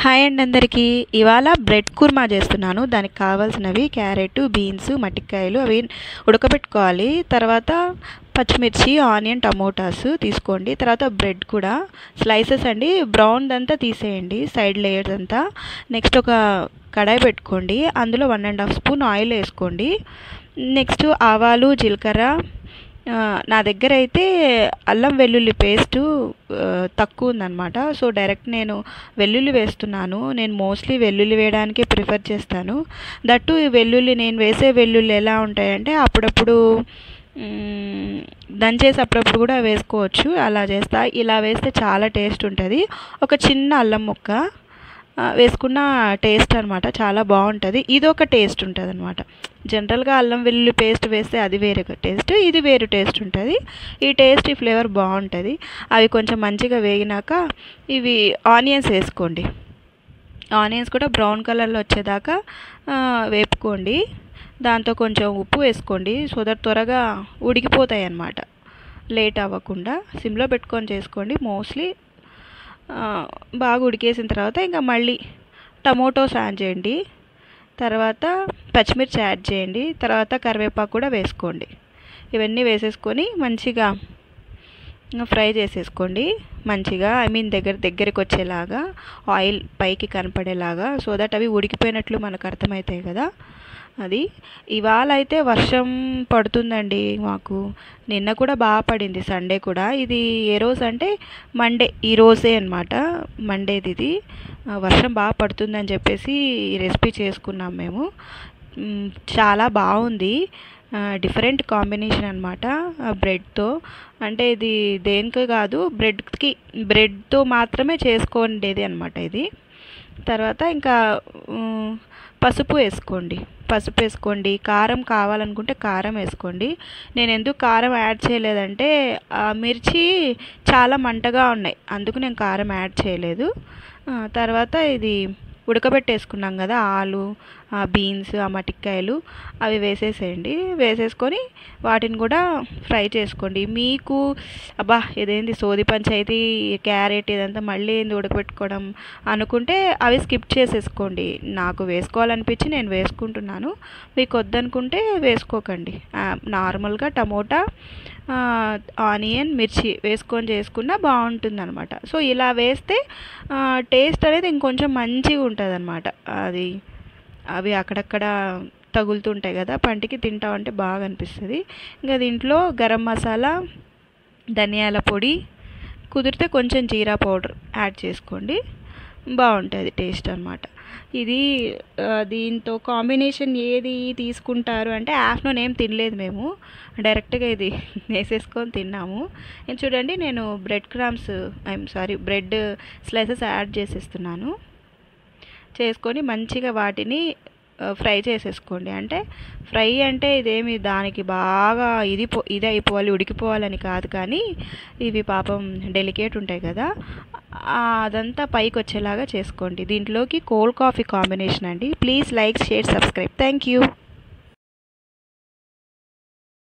Hi అండి అందరికీ. ఇవాళ బ్రెడ్ కుర్మా చేస్తున్నాను. దానికి కావాల్సినవి క్యారెట్, బీన్స్, మట్టికాయలు అవి ఉడకబెట్టుకోవాలి. తర్వాత పచ్చిమిర్చి, ఆనియన్, టమోటాస్ తీసుకోండి. తర్వాత బ్రెడ్ కూడా స్లైసెస్ అండి, బ్రౌన్ అంతా తీసేయండి, సైడ్ లేయర్స్ అంతా. నెక్స్ట్ ఒక కడాయి పెట్టుకోండి, అందులో 1.5 స్పూన్ ఆయిల్ వేసుకోండి. నెక్స్ట్ ఆవాలు, జీలకర్ర. నా దగ్గర అయితే అల్లం వెల్లుల్లి పేస్టు తక్కువ ఉందన్నమాట. సో డైరెక్ట్ నేను వెల్లుల్లి వేస్తున్నాను. నేను మోస్ట్లీ వెల్లుల్లి వేయడానికే ప్రిఫర్ చేస్తాను. దట్టు ఈ వెల్లుల్లి, నేను వేసే వెల్లుల్లి ఎలా ఉంటాయంటే అప్పుడప్పుడు దంచేసి అప్పుడప్పుడు కూడా వేసుకోవచ్చు. అలా చేస్తా. ఇలా వేస్తే చాలా టేస్ట్ ఉంటుంది. ఒక చిన్న అల్లం ముక్క వేసుకున్న టేస్ట్ అనమాట చాలా బాగుంటుంది. ఇది ఒక టేస్ట్ ఉంటుంది అనమాట. జనరల్గా అల్లం వెల్లుల్లి పేస్ట్ వేస్తే అది వేరే టేస్ట్, ఇది వేరే టేస్ట్ ఉంటుంది. ఈ టేస్ట్, ఈ ఫ్లేవర్ బాగుంటుంది. అవి కొంచెం మంచిగా వేగినాక ఇవి ఆనియన్స్ వేసుకోండి. ఆనియన్స్ కూడా బ్రౌన్ కలర్లో వచ్చేదాకా వేపుకోండి. దాంతో కొంచెం ఉప్పు వేసుకోండి, సో దట్ త్వరగా ఉడికిపోతాయి అన్నమాట. లేట్ అవ్వకుండా సిమ్లో పెట్టుకొని చేసుకోండి. మోస్ట్లీ బాగా ఉడికేసిన తర్వాత ఇంకా మళ్ళీ టమోటోస్ యాడ్ చేయండి. తర్వాత పచ్చిమిర్చి యాడ్ చేయండి. తర్వాత కరివేపాకు కూడా వేసుకోండి. ఇవన్నీ వేసేసుకొని మంచిగా ఫ్రై చేసేసుకోండి. మంచిగా దగ్గరికి వచ్చేలాగా, ఆయిల్ పైకి కనపడేలాగా, సో దట్ అవి ఉడికిపోయినట్లు మనకు అర్థమవుతాయి కదా. అది ఇవాళ అయితే వర్షం పడుతుందండి మాకు. నిన్న కూడా బాగా పడింది, సండే కూడా. ఇది ఏ రోజు అంటే మండే, ఈ రోజే అనమాట, మండేది ఇది. వర్షం బాగా పడుతుందని చెప్పేసి ఈ రెసిపీ చేసుకున్నాం మేము. చాలా బాగుంది. డిఫరెంట్ కాంబినేషన్ అనమాట బ్రెడ్తో. అంటే ఇది దేనికో కాదు, బ్రెడ్తో మాత్రమే చేసుకోండేది అనమాట ఇది. తర్వాత ఇంకా పసుపు వేసుకోండి. కారం కావాలనుకుంటే కారం వేసుకోండి. నేను ఎందుకు కారం యాడ్ చేయలేదంటే మిర్చి చాలా మంటగా ఉన్నాయి, అందుకు నేను కారం యాడ్ చేయలేదు. తర్వాత ఇది ఉడకబెట్టేసుకున్నాం కదా, ఆలు, బీన్స్, మట్టికాయలు అవి వేసేసేయండి. వేసేసుకొని వాటిని కూడా ఫ్రై చేసుకోండి. మీకు అబ్బా ఇదేంది సోది పంచాయితీ, క్యారెట్ ఇదంతా మళ్ళీ ఏంది ఉడకబెట్టుకోవడం అనుకుంటే అవి స్కిప్ చేసేసుకోండి. నాకు వేసుకోవాలనిపించి నేను వేసుకుంటున్నాను. మీకు వద్దనుకుంటే వేసుకోకండి. నార్మల్గా టమోటా, ఆనియన్, మిర్చి వేసుకొని చేసుకున్నా బాగుంటుంది అనమాట. సో ఇలా వేస్తే టేస్ట్ అనేది ఇంకొంచెం మంచిగా ఉంటుంది అనమాట. అవి అక్కడక్కడ తగులుతుంటాయి కదా పంటికి, తింటామంటే బాగా అనిపిస్తుంది. ఇంకా దీంట్లో గరం మసాలా, ధనియాల పొడి, కుదిరితే కొంచెం జీరా పౌడర్ యాడ్ చేసుకోండి, బాగుంటుంది టేస్ట్ అనమాట. ఇది దీంతో కాంబినేషన్ ఏది తీసుకుంటారు అంటే ఆఫ్టర్నూన్ ఏం తినలేదు మేము, డైరెక్ట్గా ఇది వేసేసుకొని తిన్నాము. చూడండి, నేను బ్రెడ్ స్లైసెస్ యాడ్ చేసేస్తున్నాను. చేసుకొని మంచిగా వాటిని ఫ్రై చేసేసుకోండి. అంటే ఫ్రై అంటే ఇదేమి దానికి బాగా ఇది అయిపోవాలి, ఉడికిపోవాలని కాదు, కానీ ఇవి పాపం డెలికేట్ ఉంటాయి కదా, అదంతా పైకి వచ్చేలాగా చేసుకోండి. దీంట్లోకి కోల్డ్ కాఫీ కాంబినేషన్ అండి. Please like, share, subscribe. Thank you.